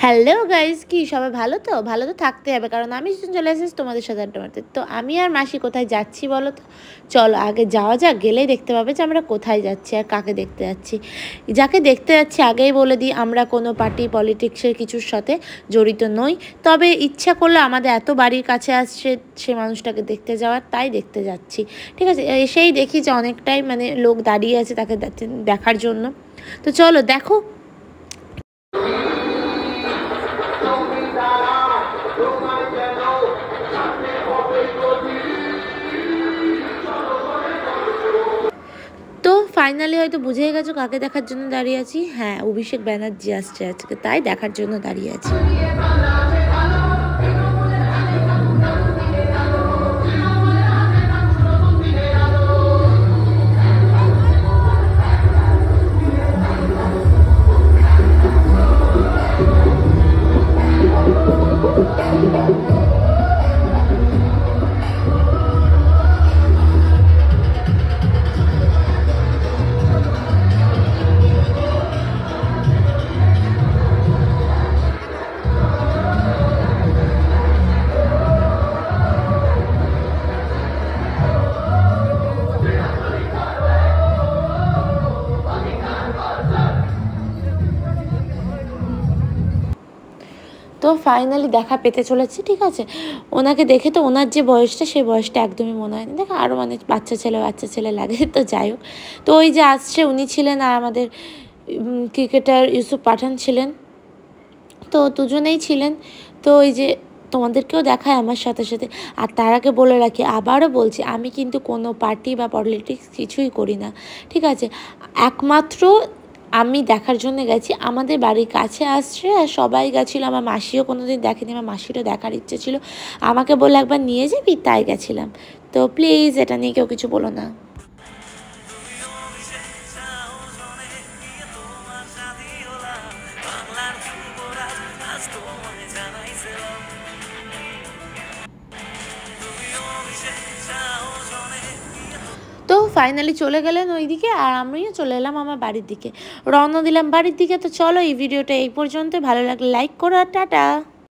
Hello guys, কি সবাই ভালো তো? ভালো তো থাকতে হবে, কারণ আমি চলে এসেছি তোমাদের সাথে আড্ডা মারতে। তো আমি আর মাসি কোথায় যাচ্ছি বলো তো? চলো আগে যাওয়া যাক, গেলেই দেখতে পাবে যে আমরা কোথায় যাচ্ছি আর কাকে দেখতে যাচ্ছি। যাকে দেখতে যাচ্ছি আগেই বলে দিই, আমরা কোনো পার্টি পলিটিক্সের কিছুর সাথে জড়িত নই। তবে ইচ্ছা করলে আমাদের এত বাড়ির কাছে আসছে সে মানুষটাকে দেখতে যাওয়ার, তাই দেখতে যাচ্ছি। ঠিক আছে, এসেই দেখি যে অনেকটাই লোক দাঁড়িয়ে আছে তাকে দেখার জন্য। তো চলো দেখো। তো ফাইনালি হয়তো বুঝে গেছো কাকে দেখার জন্য দাঁড়িয়ে আছি। হ্যাঁ, অভিষেক ব্যানার্জি আসছে আজকে, তাই দেখার জন্য দাঁড়িয়ে আছি। তো ফাইনালি দেখা পেতে চলেছে। ঠিক আছে, ওনাকে দেখে তো ওনার যে বয়সটা, সেই বয়সটা একদমই মনে হয় না। দেখো আরও বাচ্চা ছেলে লাগে। তো যাই হোক, তো ওই যে আসছে উনি ছিলেন, আর আমাদের ক্রিকেটার ইউসুফ পাঠান ছিলেন। তো দুজনেই ছিলেন। তো ওই যে তোমাদেরকেও দেখায় আমার সাথে সাথে। আর তার আগে বলে রাখি, আবারও বলছি, আমি কিন্তু কোনো পার্টি বা পলিটিক্স কিছুই করি না। ঠিক আছে, একমাত্র আমি দেখার জন্য গেছি। আমাদের বাড়ির কাছে আসছে আর সবাই গেছিলো। আমার মাসিও কোনো দিন দেখেনি, আমার মাসিরও দেখার ইচ্ছে ছিল, আমাকে বলে একবার নিয়ে যাবি, তাই গেছিলাম। তো প্লিজ এটা নিয়ে কেউ কিছু বলো না। তো ফাইনালি চলে গেলেন ওইদিকে, আর আমিও চলে এলাম আমার বাড়ির দিকে, রওনা দিলাম বাড়ির দিকে। তো চলো এই ভিডিওটা এই পর্যন্ত, ভালো লাগলে লাইক করো আর টাটা।